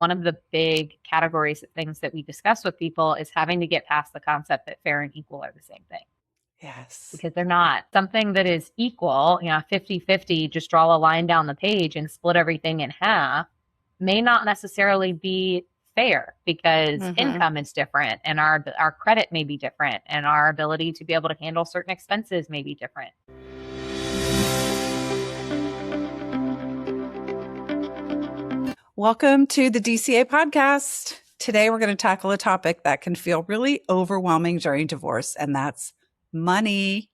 one of the big categories of things that we discuss with people is having to get past the concept that fair and equal are the same thing. Yes. Because they're not. Something that is equal, 50-50, just draw a line down the page and split everything in half, may not necessarily be fair because income is different and our credit may be different and our ability to be able to handle certain expenses may be different. Welcome to the DCA podcast. Today, we're going to tackle a topic that can feel really overwhelming during divorce, and that's money.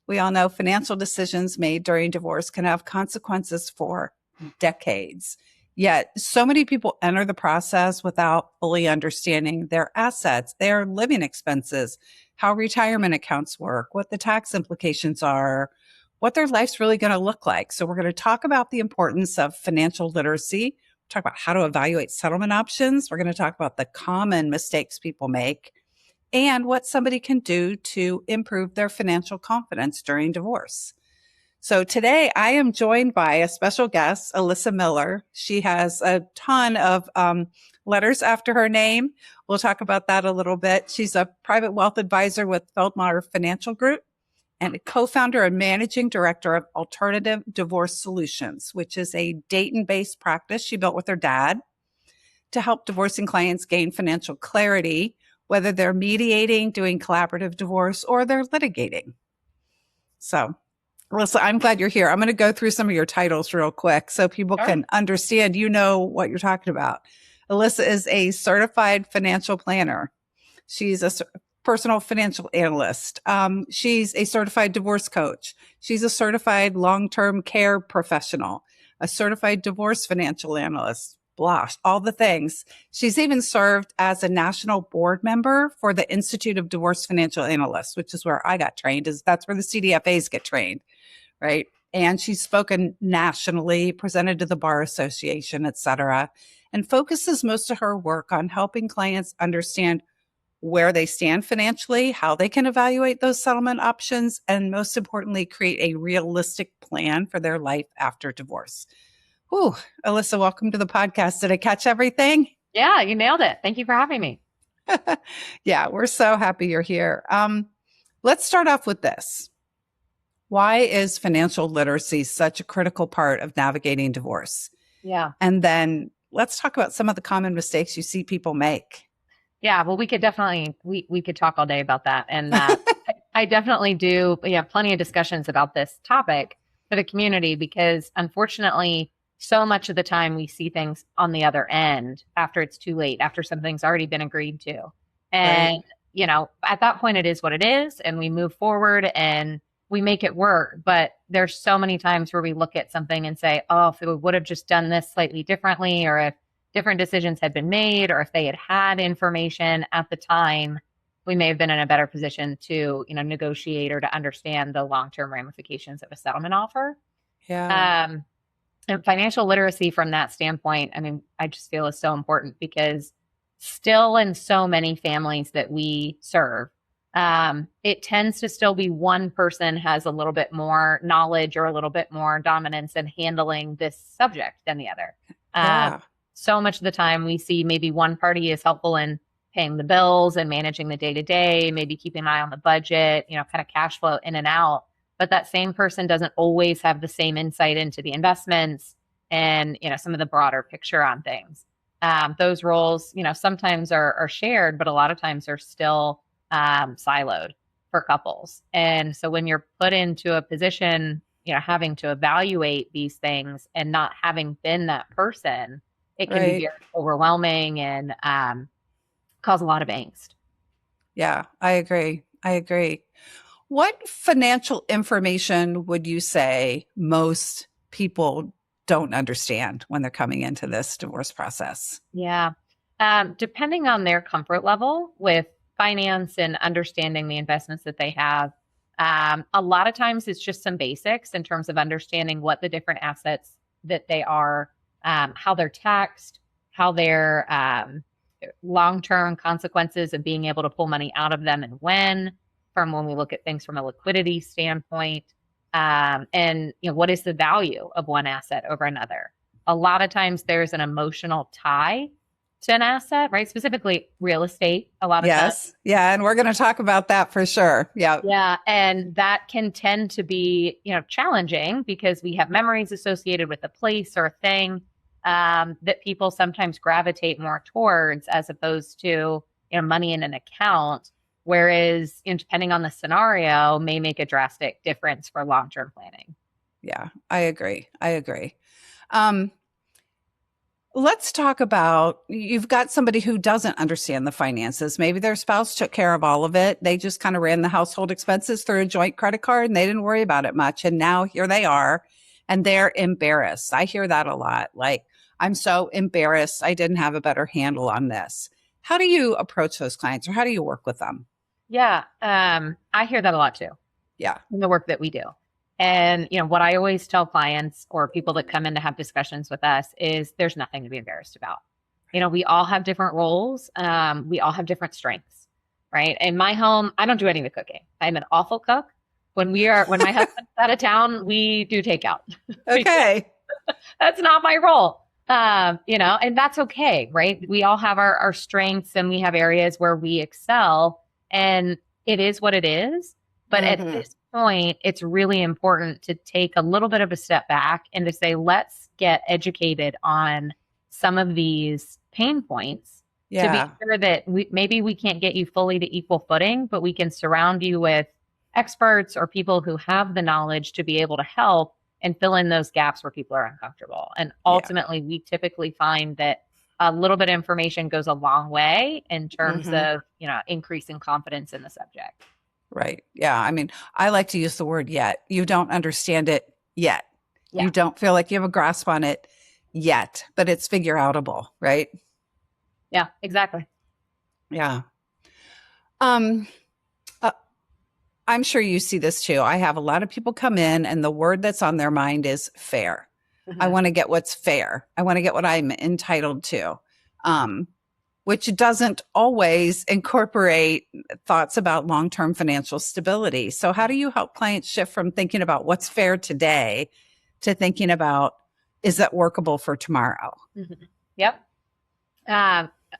We all know financial decisions made during divorce can have consequences for decades. Yet, so many people enter the process without fully understanding their assets, their living expenses, how retirement accounts work, what the tax implications are, what their life's really going to look like. So we're going to talk about the importance of financial literacy, talk about how to evaluate settlement options. We're going to talk about the common mistakes people make and what somebody can do to improve their financial confidence during divorce. So today I am joined by a special guest, Alyssa Miller. She has a ton of letters after her name. We'll talk about that a little bit. She's a private wealth advisor with Feldmeyer Financial Group and a co-founder and managing director of Alternative Divorce Solutions, which is a Dayton-based practice she built with her dad to help divorcing clients gain financial clarity, whether they're mediating, doing collaborative divorce, or they're litigating. So, Alyssa, I'm glad you're here. I'm going to go through some of your titles real quick so people can understand, what you're talking about. Alyssa is a certified financial planner. She's a personal financial analyst. She's a certified divorce coach. She's a certified long-term care professional, a certified divorce financial analyst, all the things. She's even served as a national board member for the Institute of Divorce Financial Analysts, which is where I got trained. That's where the CDFAs get trained, right? And she's spoken nationally, presented to the Bar Association, et cetera, and focuses most of her work on helping clients understand where they stand financially, how they can evaluate those settlement options, and most importantly, create a realistic plan for their life after divorce. Whew. Alyssa, welcome to the podcast. Did I catch everything? Yeah, you nailed it. Thank you for having me. Yeah, we're so happy you're here. Let's start off with this. Why is financial literacy such a critical part of navigating divorce? Yeah. And then let's talk about some of the common mistakes you see people make. Yeah, well, we could definitely, we could talk all day about that. And I definitely do. We have plenty of discussions about this topic for the community because unfortunately, so much of the time we see things on the other end after it's too late, after something's already been agreed to. And, at that point it is what it is. And we move forward and we make it work. But there's so many times where we look at something and say, oh, if we would have just done this slightly differently, or if different decisions had been made, or if they had information at the time, we may have been in a better position to, negotiate or to understand the long-term ramifications of a settlement offer. Yeah. And financial literacy from that standpoint, I just feel is so important because still in so many families that we serve, it tends to still be one person has a little bit more knowledge or a little bit more dominance in handling this subject than the other. Yeah. So much of the time we see maybe one party is helpful in paying the bills and managing the day-to-day, maybe keeping an eye on the budget, kind of cash flow in and out. But that same person doesn't always have the same insight into the investments and, some of the broader picture on things. Those roles, sometimes are shared, but a lot of times are still siloed for couples. And so when you're put into a position, having to evaluate these things and not having been that person, it can be very overwhelming and cause a lot of angst. Yeah, I agree. What financial information would you say most people don't understand when they're coming into this divorce process? Yeah. Depending on their comfort level with finance and understanding the investments that they have, a lot of times it's just some basics in terms of understanding what the different assets that they are, how they're taxed, how their long-term consequences of being able to pull money out of them and when we look at things from a liquidity standpoint, and what is the value of one asset over another. A lot of times there's an emotional tie to an asset, right? Specifically real estate a lot of times. Yes. Yeah. And we're going to talk about that for sure. Yeah. Yeah. And that can tend to be, challenging because we have memories associated with a place or a thing that people sometimes gravitate more towards as opposed to, money in an account. Whereas, depending on the scenario, may make a drastic difference for long-term planning. Yeah, I agree. Let's talk about, you've got somebody who doesn't understand the finances. Maybe their spouse took care of all of it. They just kind of ran the household expenses through a joint credit card and they didn't worry about it much. And now here they are and they're embarrassed. I hear that a lot. Like, I'm so embarrassed. I didn't have a better handle on this. How do you approach those clients or how do you work with them? Yeah. I hear that a lot too. Yeah. In the work that we do. And, what I always tell clients or people that come in to have discussions with us is there's nothing to be embarrassed about. We all have different roles. We all have different strengths, right? In my home, I don't do any of the cooking. I'm an awful cook. When my husband's out of town, we do takeout. Okay. That's not my role. And that's okay, right? We all have our strengths and we have areas where we excel and it is what it is. But at this point, it's really important to take a little bit of a step back and to say, let's get educated on some of these pain points to be sure that maybe we can't get you fully to equal footing, but we can surround you with experts or people who have the knowledge to be able to help and fill in those gaps where people are uncomfortable. And ultimately, we typically find that a little bit of information goes a long way in terms of, increasing confidence in the subject. Right. Yeah. I mean, I like to use the word yet. You don't understand it yet. Yeah. You don't feel like you have a grasp on it yet, but it's figure outable, right? Yeah, exactly. Yeah. I'm sure you see this too. I have a lot of people come in and the word that's on their mind is fair. I want to get what's fair. I want to get what I'm entitled to. Which doesn't always incorporate thoughts about long-term financial stability. So how do you help clients shift from thinking about what's fair today to thinking about, is that workable for tomorrow? Yep.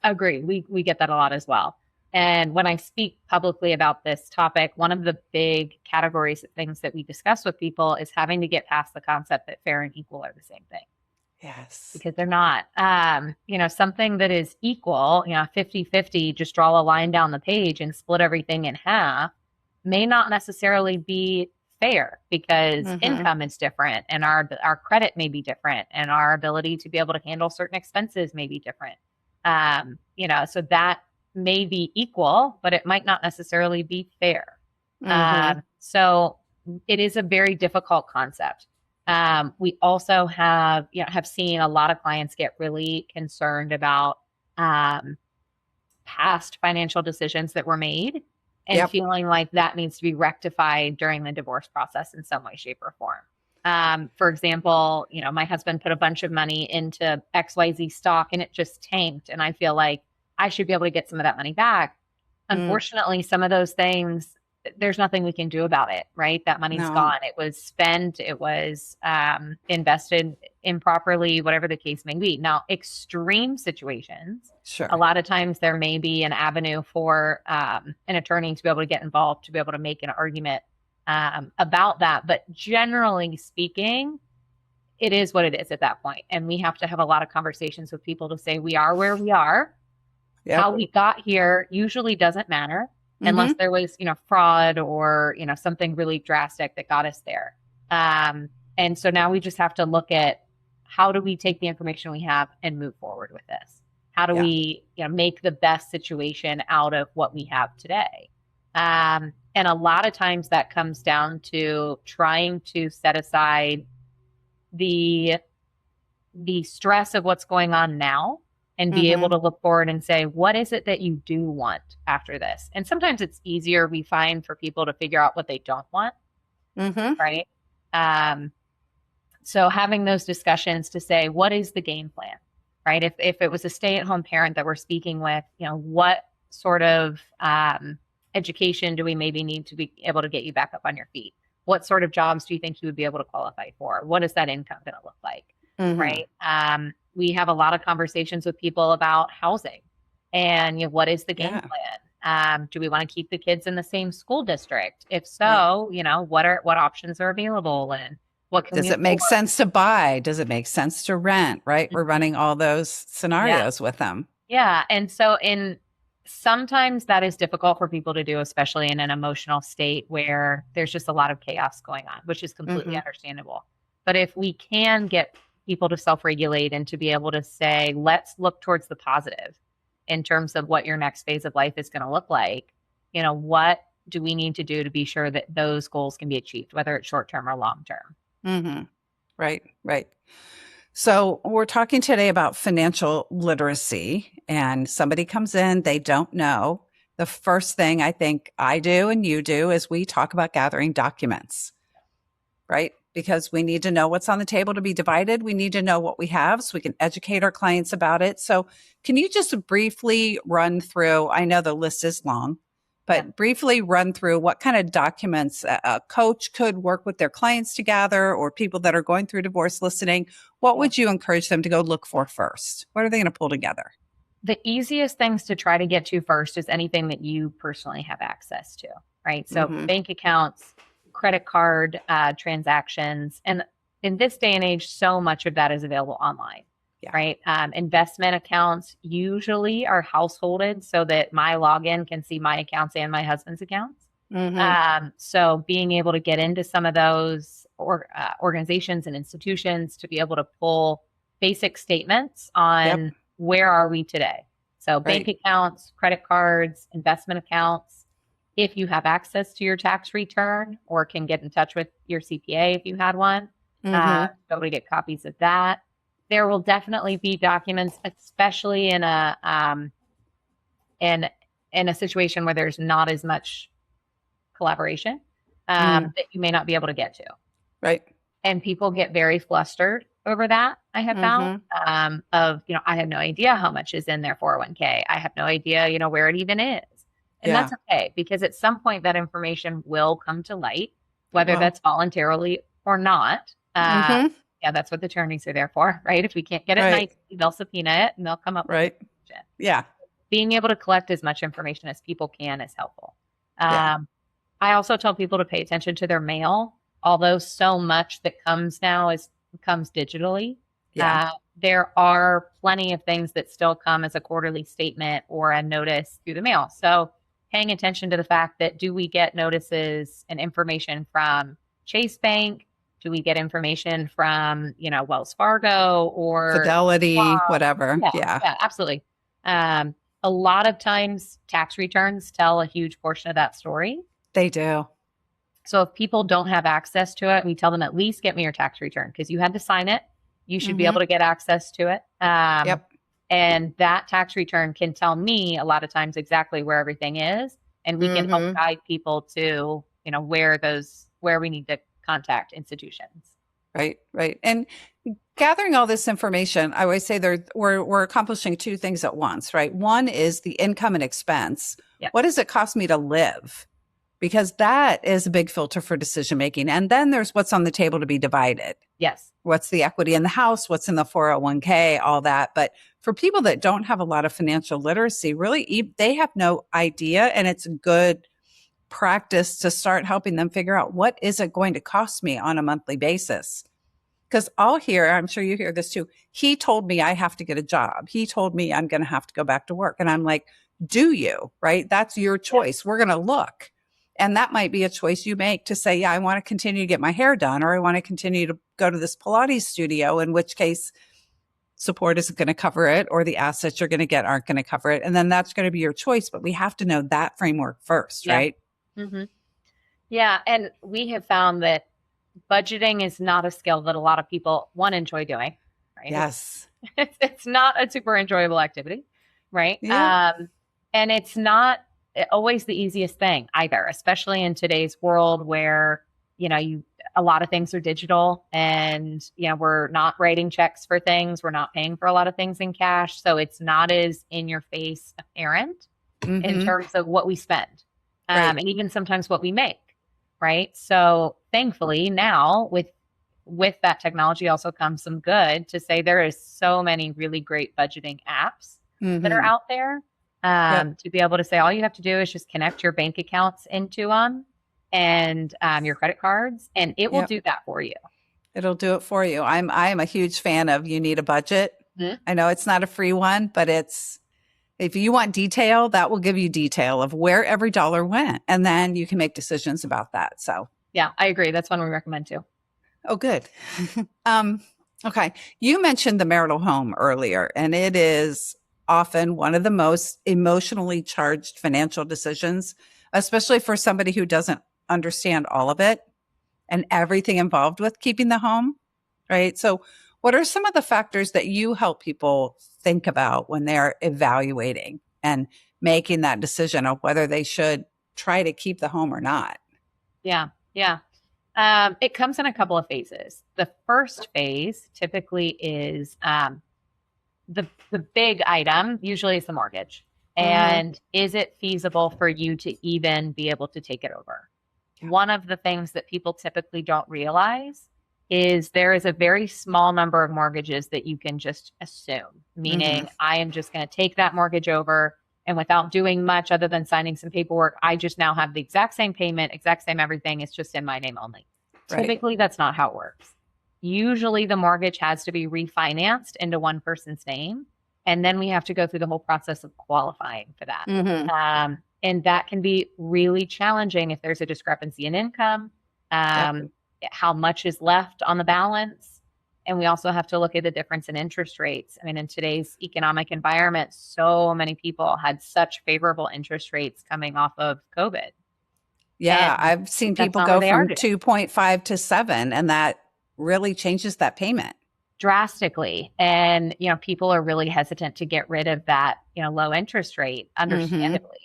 Agree. We get that a lot as well. And when I speak publicly about this topic, one of the big categories of things that we discuss with people is having to get past the concept that fair and equal are the same thing. Yes. Because they're not. Something that is equal, 50-50, just draw a line down the page and split everything in half may not necessarily be fair because income is different and our credit may be different and our ability to be able to handle certain expenses may be different. So that may be equal, but it might not necessarily be fair. So it is a very difficult concept. We also have seen a lot of clients get really concerned about past financial decisions that were made and feeling like that needs to be rectified during the divorce process in some way, shape, or form. For example, my husband put a bunch of money into XYZ stock and it just tanked. And I feel like I should be able to get some of that money back. Unfortunately, some of those things, there's nothing we can do about it, right? That money's gone. It was spent. It was invested improperly, whatever the case may be. Now, extreme situations, a lot of times there may be an avenue for an attorney to be able to get involved, to be able to make an argument about that. But generally speaking, it is what it is at that point. And we have to have a lot of conversations with people to say we are where we are. How we got here usually doesn't matter. Unless there was, fraud or, something really drastic that got us there. And so now we just have to look at how do we take the information we have and move forward with this? How do we, make the best situation out of what we have today? And a lot of times that comes down to trying to set aside the stress of what's going on now and be able to look forward and say, what is it that you do want after this? And sometimes it's easier, we find, for people to figure out what they don't want, right? So having those discussions to say, what is the game plan, right? If it was a stay-at-home parent that we're speaking with, what sort of education do we maybe need to be able to get you back up on your feet? What sort of jobs do you think you would be able to qualify for? What is that income going to look like? Mm-hmm. right? We have a lot of conversations with people about housing and what is the game Yeah. plan? Do we want to keep the kids in the same school district? If Right. so, what options are available and what can we Does it make afford? sense to buy? Does it make sense to rent? Right. We're Mhm. running all those Yeah. scenarios with them. Yeah. And so in sometimes that is difficult for people to do, especially in an emotional state where there's just a lot of chaos going on, which is completely Mm-hmm. understandable. But if we can get people to self-regulate and to be able to say, let's look towards the positive in terms of what your next phase of life is going to look like, what do we need to do to be sure that those goals can be achieved, whether it's short term or long term? Mm-hmm. Right. Right. So we're talking today about financial literacy, and somebody comes in, they don't know. The first thing I think I do and you do is we talk about gathering documents, right? Because we need to know what's on the table to be divided. We need to know what we have so we can educate our clients about it. So can you just briefly run through, I know the list is long, Yeah. but briefly run through what kind of documents a coach could work with their clients to gather, or people that are going through divorce listening. What Yeah. would you encourage them to go look for first? What are they going to pull together? The easiest things to try to get to first is anything that you personally have access to, right? So Mm-hmm. bank accounts, credit card transactions. And in this day and age, so much of that is available online, Yeah. right? Investment accounts usually are householded so that my login can see my accounts and my husband's accounts. Mm-hmm. So being able to get into some of those organizations and institutions to be able to pull basic statements Yep. on where are we today? So bank Right. accounts, credit cards, investment accounts. If you have access to your tax return or can get in touch with your CPA if you had one, Mm-hmm. be able to get copies of that. There will definitely be documents, especially in in a situation where there's not as much collaboration Mm. that you may not be able to get to. Right. And people get very flustered over that, I have found, Mm-hmm. I have no idea how much is in their 401k. I have no idea, where it even is. And Yeah. that's okay because at some point that information will come to light, It whether will. that's voluntarily or not. Mm-hmm. Yeah, that's what the attorneys are there for, right? If we can't get it Right. nicely, they'll subpoena it and they'll come up with Right. information. Yeah. Being able to collect as much information as people can is helpful. Yeah. I also tell people to pay attention to their mail, although so much that comes now comes digitally. Yeah. There are plenty of things that still come as a quarterly statement or a notice through the mail. So paying attention to the fact that do we get notices and information from Chase Bank? Do we get information from, Wells Fargo or Fidelity, Schwab? whatever. Yeah, Yeah. yeah, absolutely. A lot of times tax returns tell a huge portion of that story. They do. So if people don't have access to it, we tell them at least get me your tax return because you had to sign it. You should be Mm-hmm. able to get access to it. Yep. And that tax return can tell me a lot of times exactly where everything is. And we can help Mm-hmm. guide people to, where we need to contact institutions. Right. Right. And gathering all this information, I always say we're accomplishing two things at once, right? One is the income and expense. Yeah. What does it cost me to live? Because that is a big filter for decision making. And then there's what's on the table to be divided. Yes. What's the equity in the house? What's in the 401k? All that. But for people that don't have a lot of financial literacy, really, they have no idea. And it's good practice to start helping them figure out what is it going to cost me on a monthly basis. Because I'll hear, I'm sure you hear this too. He told me I have to get a job. He told me I'm going to have to go back to work. And I'm like, do you? Right? That's your choice. We're going to look. And that might be a choice you make to say, yeah, I want to continue to get my hair done, or I want to continue to go to this Pilates studio, in which case support isn't going to cover it, or the assets you're going to get aren't going to cover it. And then that's going to be your choice. But we have to know that framework first, Yeah. right? Mm-hmm. Yeah. And we have found that budgeting is not a skill that a lot of people, enjoy doing, right? Yes. It's not a super enjoyable activity, right? Yeah. And it's not always the easiest thing either, especially in today's world where, a lot of things are digital and, we're not writing checks for things. We're not paying for a lot of things in cash. So it's not as in your face apparent in Mm-hmm. terms of what we spend, Right. and even sometimes what we make. Right. So thankfully now with with that technology also comes some good to say there is so many really great budgeting apps that are out there. Yep. To be able to say all you have to do is just connect your bank accounts into them and your credit cards, and it will Yep. do that for you. It'll do it for you. I am a huge fan of You Need a Budget. Mhm. I know it's not a free one, but if you want detail, that will give you detail of where every dollar went. And then you can make decisions about that. So, Yeah, I agree. That's one we recommend too. oh, good. Okay. You mentioned the marital home earlier, and it is often one of the most emotionally charged financial decisions, especially for somebody who doesn't understand all of it and everything involved with keeping the home, right? So, what are some of the factors that you help people think about when they're evaluating and making that decision of whether they should try to keep the home or not? Yeah, yeah. It comes in a couple of phases. The first phase typically is the big item. Usually, is the mortgage, and is it feasible for you to even be able to take it over? Yeah. One of the things that people typically don't realize is there is a very small number of mortgages that you can just assume, meaning I am just going to take that mortgage over, and without doing much other than signing some paperwork, I just now have the exact same payment, exact same everything. It's just in my name only. Right. Typically, that's not how it works. Usually, the mortgage has to be refinanced into one person's name, and then we have to go through the whole process of qualifying for that. And that can be really challenging if there's a discrepancy in income, how much is left on the balance. And we also have to look at the difference in interest rates. I mean, in today's economic environment, so many people had such favorable interest rates coming off of COVID. Yeah, And I've seen that's people not go where they are from today. 2.5 to 7, and that really changes that payment. Drastically. And, people are really hesitant to get rid of that, low interest rate, understandably.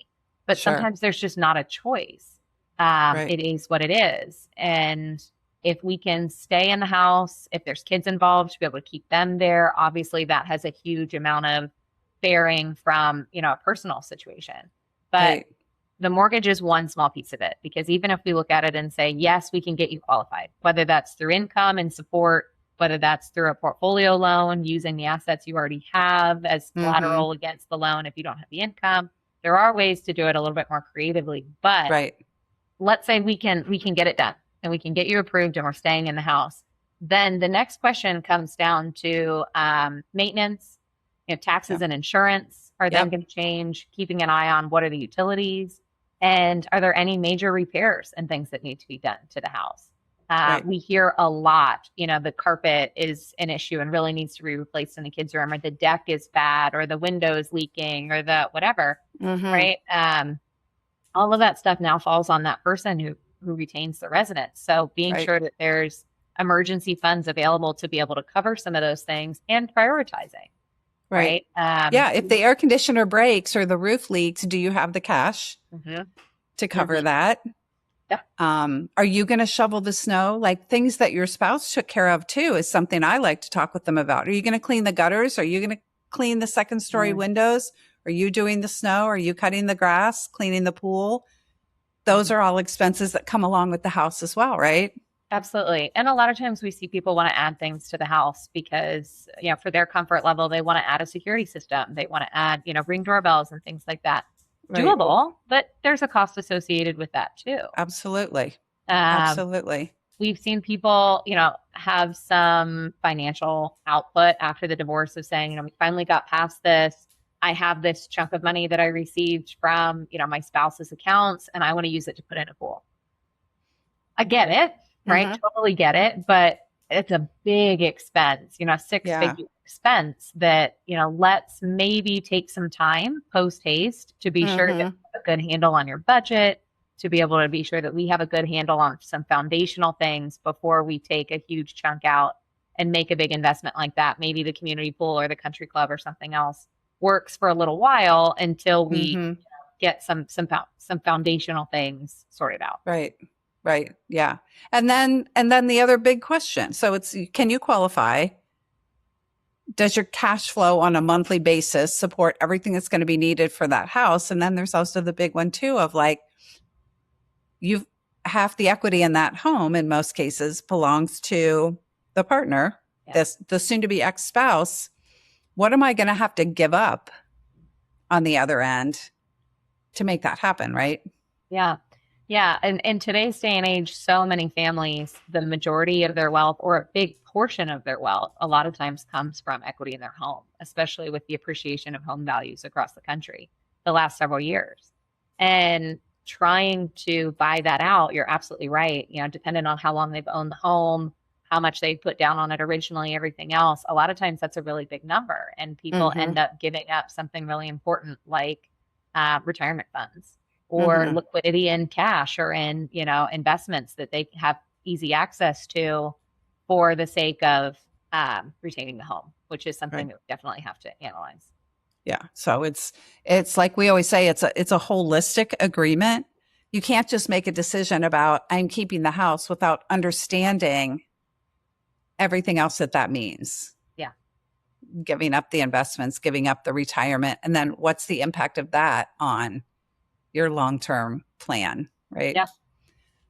But Sure. sometimes there's just not a choice. Right. It is what it is. And if we can stay in the house, if there's kids involved, to be able to keep them there, obviously that has a huge amount of bearing from, a personal situation. But Right. the mortgage is one small piece of it, because even if we look at it and say, yes, we can get you qualified, whether that's through income and support, whether that's through a portfolio loan, using the assets you already have as collateral against the loan if you don't have the income, there are ways to do it a little bit more creatively. But Right. let's say we can get it done and we can get you approved and we're staying in the house. Then the next question comes down to maintenance, taxes and insurance are then going to change, keeping an eye on what are the utilities, and are there any major repairs and things that need to be done to the house. We hear a lot, the carpet is an issue and really needs to be replaced in the kids' room, or the deck is bad, or the window is leaking, or the whatever, right? All of that stuff now falls on that person who retains the residence. So being sure that there's emergency funds available to be able to cover some of those things, and prioritizing. Right. If the air conditioner breaks or the roof leaks, do you have the cash to cover that? Yeah. Are you going to shovel the snow? Like, things that your spouse took care of too is something I like to talk with them about. Are you going to clean the gutters? Are you going to clean the second story windows? Are you doing the snow? Are you cutting the grass, cleaning the pool? Those are all expenses that come along with the house as well, right? Absolutely. And a lot of times we see people want to add things to the house because, for their comfort level, they want to add a security system. They want to add, ring doorbells and things like that. Right. Doable, but there's a cost associated with that too. Absolutely. Absolutely. We've seen people, have some financial output after the divorce of saying, we finally got past this. I have this chunk of money that I received from, my spouse's accounts, and I want to use it to put in a pool. I get it. Right. Totally get it. But it's a big expense, a six-figure expense that, let's maybe take some time post haste to be sure that you have a good handle on your budget, to be able to be sure that we have a good handle on some foundational things before we take a huge chunk out and make a big investment like that. Maybe the community pool or the country club or something else works for a little while until we get some foundational things sorted out. Right. Right. Yeah. And then the other big question. So it's, can you qualify? Does your cash flow on a monthly basis support everything that's going to be needed for that house? And then there's also the big one too of like, you've half the equity in that home in most cases belongs to the partner, the soon-to-be ex-spouse, what am I going to have to give up on the other end to make that happen, right? Yeah. Yeah. And in today's day and age, so many families, the majority of their wealth or a big portion of their wealth, a lot of times comes from equity in their home, especially with the appreciation of home values across the country the last several years. And trying to buy that out, you're absolutely right. Depending on how long they've owned the home, how much they put down on it originally, everything else, a lot of times that's a really big number. And people end up giving up something really important like retirement funds or liquidity in cash or in, investments that they have easy access to for the sake of retaining the home, which is something that we definitely have to analyze. Yeah. So it's like we always say, it's a holistic agreement. You can't just make a decision about I'm keeping the house without understanding everything else that means. Yeah. Giving up the investments, giving up the retirement, and then what's the impact of that on your long-term plan, right? Yeah.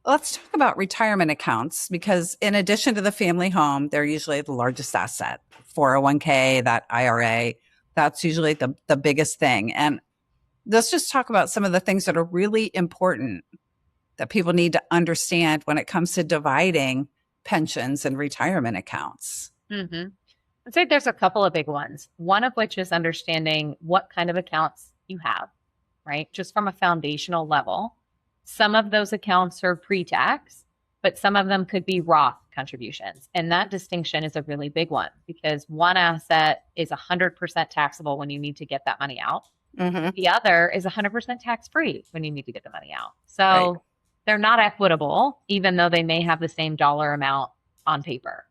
Let's talk about retirement accounts, because in addition to the family home, they're usually the largest asset. 401k, that IRA, that's usually the biggest thing. And let's just talk about some of the things that are really important that people need to understand when it comes to dividing pensions and retirement accounts. Mm-hmm. I'd say there's a couple of big ones. One of which is understanding what kind of accounts you have, right? Just from a foundational level. Some of those accounts are pre-tax, but some of them could be Roth contributions. And that distinction is a really big one because one asset is 100% taxable when you need to get that money out. The other is 100% tax-free when you need to get the money out. So they're not equitable, even though they may have the same dollar amount on paper.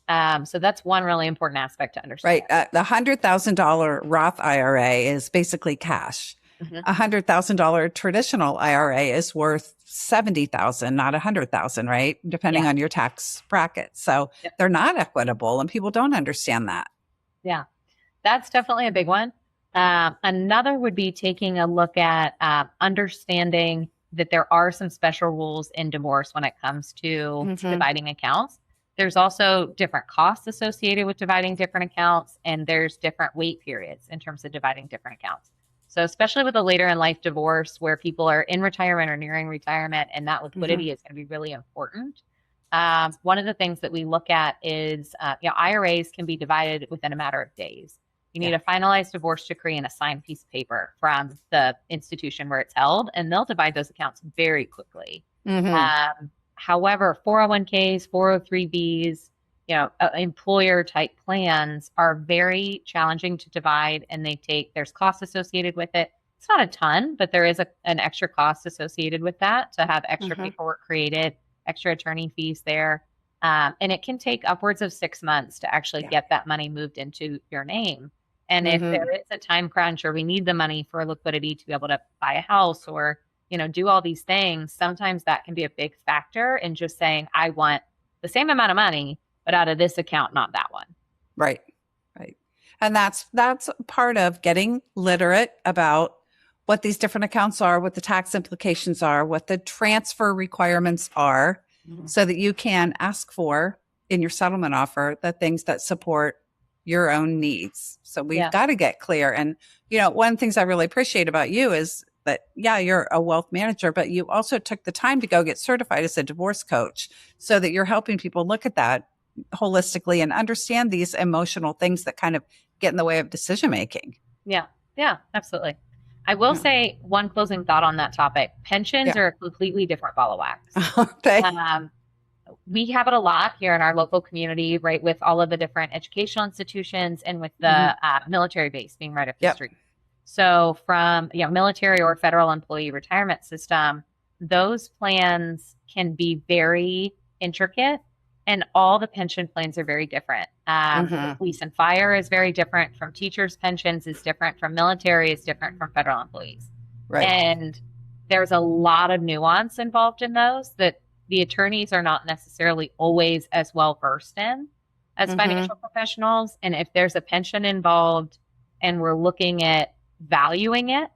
So that's one really important aspect to understand. Right. The $100,000 Roth IRA is basically cash. $100,000 traditional IRA is worth $70,000, not $100,000, right? Depending on your tax bracket. So they're not equitable, and people don't understand that. Yeah, that's definitely a big one. Another would be taking a look at understanding that there are some special rules in divorce when it comes to dividing accounts. There's also different costs associated with dividing different accounts, and there's different wait periods in terms of dividing different accounts. So especially with a later in life divorce where people are in retirement or nearing retirement, and that liquidity is going to be really important. One of the things that we look at is, IRAs can be divided within a matter of days. You need a finalized divorce decree and a signed piece of paper from the institution where it's held, and they'll divide those accounts very quickly. However, 401ks, 403bs, employer type plans are very challenging to divide, and there's costs associated with it. It's not a ton, but there is an extra cost associated with that to have extra paperwork created, extra attorney fees there. And it can take upwards of 6 months to actually get that money moved into your name. And if there is a time crunch or we need the money for liquidity to be able to buy a house or, do all these things, sometimes that can be a big factor in just saying, I want the same amount of money, but out of this account, not that one. Right. And that's part of getting literate about what these different accounts are, what the tax implications are, what the transfer requirements are, so that you can ask for in your settlement offer the things that support your own needs. So we've got to get clear. And, one of the things I really appreciate about you is that, you're a wealth manager, but you also took the time to go get certified as a divorce coach so that you're helping people look at that holistically and understand these emotional things that kind of get in the way of decision making. Yeah, absolutely. I will say one closing thought on that topic. Pensions are a completely different ball of wax. Okay. We have it a lot here in our local community, right, with all of the different educational institutions and with the military base being right up the street. So from military or federal employee retirement system, those plans can be very intricate, and all the pension plans are very different. Police and fire is very different from teachers' pensions, is different from military, is different from federal employees. Right. And there's a lot of nuance involved in those that the attorneys are not necessarily always as well versed in as financial professionals. And if there's a pension involved and we're looking at valuing it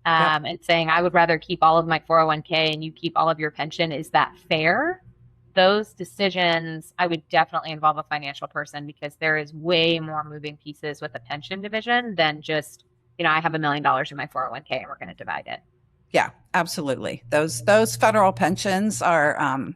and saying, I would rather keep all of my 401k and you keep all of your pension, is that fair? those decisions, I would definitely involve a financial person because there is way more moving pieces with a pension division than just, I have $1 million in my 401k and we're going to divide it. Yeah, absolutely. Those federal pensions are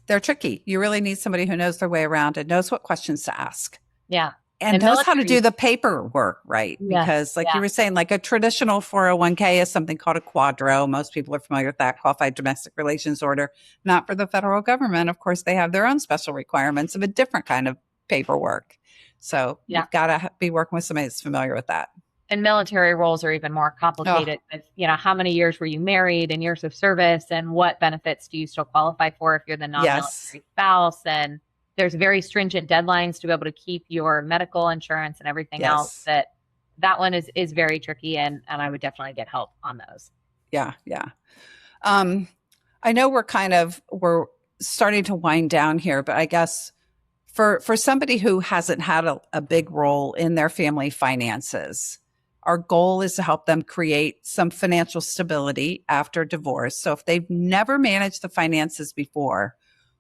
they're tricky. You really need somebody who knows their way around and knows what questions to ask. Yeah. And knows how to do the paperwork right. Yes, Because like you were saying, like a traditional 401k is something called a quadro. Most people are familiar with that, qualified domestic relations order. Not for the federal government. Of course, they have their own special requirements of a different kind of paperwork. So you've got to be working with somebody that's familiar with that. And military roles are even more complicated with, how many years were you married and years of service and what benefits do you still qualify for if you're the non-military spouse? And there's very stringent deadlines to be able to keep your medical insurance and everything else. That one is very tricky, and I would definitely get help on those. Yeah. I know we're starting to wind down here, but I guess for somebody who hasn't had a big role in their family finances, our goal is to help them create some financial stability after divorce. So if they've never managed the finances before,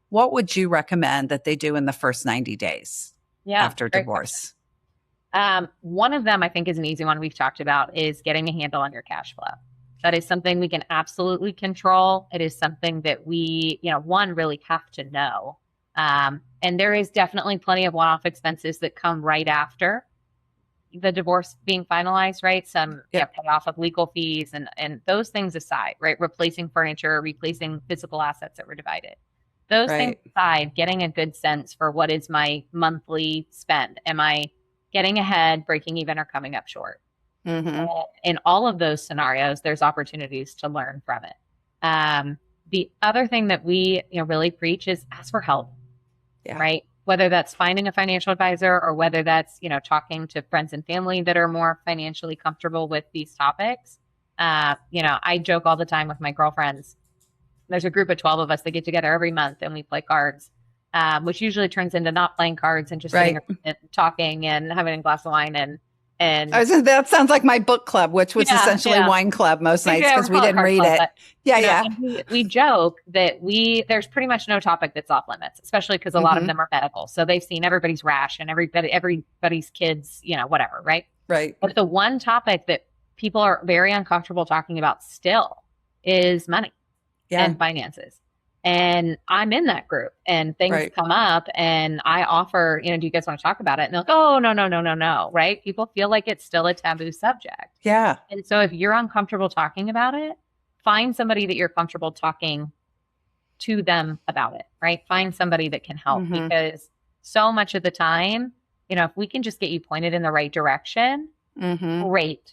what would you recommend that they do in the first 90 days after divorce? One of them I think is an easy one we've talked about is getting a handle on your cash flow. That is something we can absolutely control. It is something that we, one, really have to know. And there is definitely plenty of one-off expenses that come right after the divorce being finalized, right? Some payoff of legal fees and those things aside, right? Replacing furniture, replacing physical assets that were divided. Those things aside, getting a good sense for what is my monthly spend. Am I getting ahead, breaking even, or coming up short? Mm-hmm. In all of those scenarios, there's opportunities to learn from it. The other thing that we really preach is ask for help, right? Whether that's finding a financial advisor or whether that's, talking to friends and family that are more financially comfortable with these topics. I joke all the time with my girlfriends. There's a group of 12 of us that get together every month and we play cards, which usually turns into not playing cards and just sitting and talking and having a glass of wine. And that sounds like my book club, which was essentially wine club most nights because we didn't read it. We joke that there's pretty much no topic that's off limits, especially because a lot of them are medical. So they've seen everybody's rash and everybody's kids, whatever, right? Right. But the one topic that people are very uncomfortable talking about still is money and finances. And I'm in that group and things come up and I offer, do you guys want to talk about it? And they're like, oh, no. Right. People feel like it's still a taboo subject. Yeah. And so if you're uncomfortable talking about it, find somebody that you're comfortable talking to them about it, right? Find somebody that can help because so much of the time, if we can just get you pointed in the right direction, great.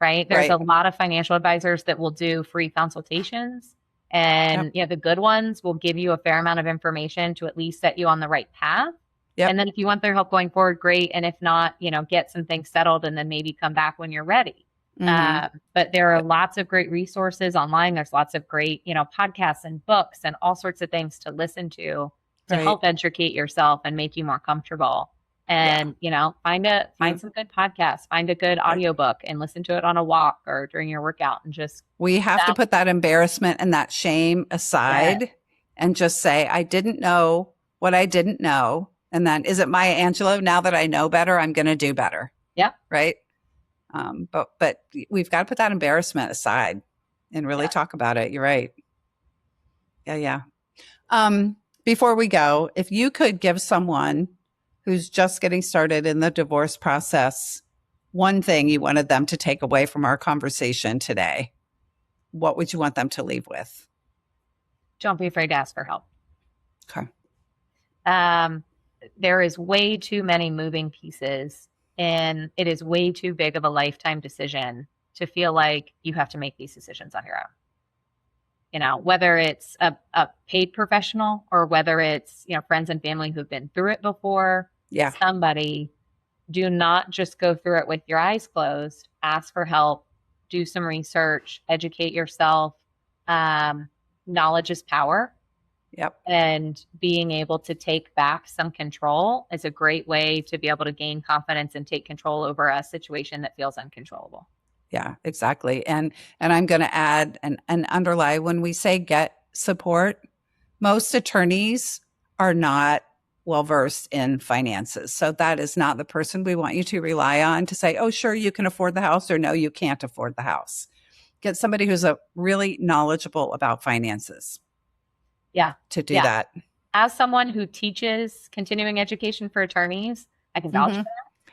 Right. There's a lot of financial advisors that will do free consultations. And the good ones will give you a fair amount of information to at least set you on the right path. Yep. And then if you want their help going forward, great. And if not, get some things settled and then maybe come back when you're ready. But there are lots of great resources online. There's lots of great, podcasts and books and all sorts of things to listen to help educate yourself and make you more comfortable. And, find some good podcasts, find a good audiobook and listen to it on a walk or during your workout and just. We have to put that embarrassment and that shame aside and just say, I didn't know what I didn't know. And then is it Maya Angelou? Now that I know better, I'm going to do better. Yeah. Right. But we've got to put that embarrassment aside and really talk about it. You're right. Yeah. Before we go, if you could give someone who's just getting started in the divorce process one thing you wanted them to take away from our conversation today, what would you want them to leave with? Don't be afraid to ask for help. Okay. There is way too many moving pieces and it is way too big of a lifetime decision to feel like you have to make these decisions on your own. Whether it's a paid professional or whether it's, friends and family who've been through it before, somebody, do not just go through it with your eyes closed. Ask for help, do some research, educate yourself. Knowledge is power. Yep. And being able to take back some control is a great way to be able to gain confidence and take control over a situation that feels uncontrollable. Yeah, exactly. And I'm going to add and underline when we say get support, Most attorneys are not well versed in finances. So that is not the person we want you to rely on to say, oh, sure, you can afford the house, or no, you can't afford the house. Get somebody who's really knowledgeable about finances. Yeah. To do that. As someone who teaches continuing education for attorneys, I can vouch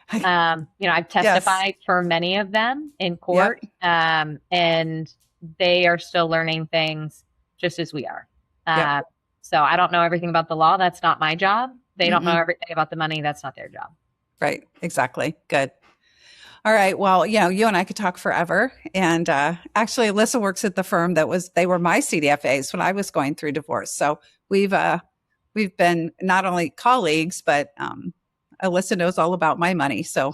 for that. I've testified for many of them in court, and they are still learning things just as we are. So I don't know everything about the law. That's not my job. They don't know everything about the money. That's not their job. Right. Exactly. Good. All right. Well, you and I could talk forever. And actually, Alyssa works at the firm they were my CDFAs when I was going through divorce. So we've been not only colleagues, but Alyssa knows all about my money. So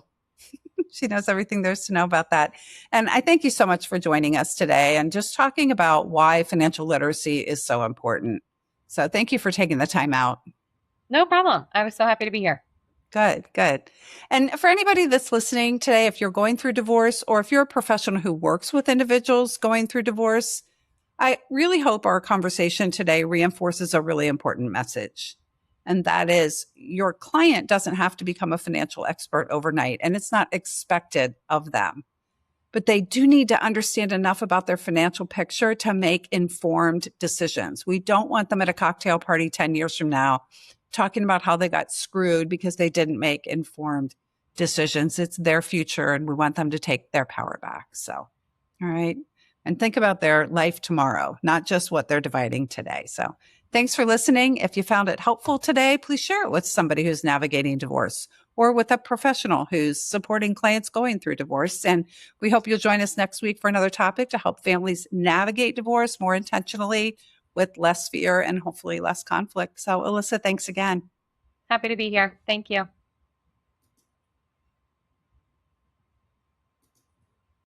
she knows everything there's to know about that. And I thank you so much for joining us today and just talking about why financial literacy is so important. So thank you for taking the time out. No problem. I was so happy to be here. Good, good. And for anybody that's listening today, if you're going through divorce or if you're a professional who works with individuals going through divorce, I really hope our conversation today reinforces a really important message. And that is, your client doesn't have to become a financial expert overnight, and it's not expected of them. But they do need to understand enough about their financial picture to make informed decisions. We don't want them at a cocktail party 10 years from now talking about how they got screwed because they didn't make informed decisions. It's their future, and we want them to take their power back. So, all right. And think about their life tomorrow, not just what they're dividing today. So thanks for listening. If you found it helpful today, please share it with somebody who's navigating divorce or with a professional who's supporting clients going through divorce. And we hope you'll join us next week for another topic to help families navigate divorce more intentionally with less fear and hopefully less conflict. So Alyssa, thanks again. Happy to be here. Thank you.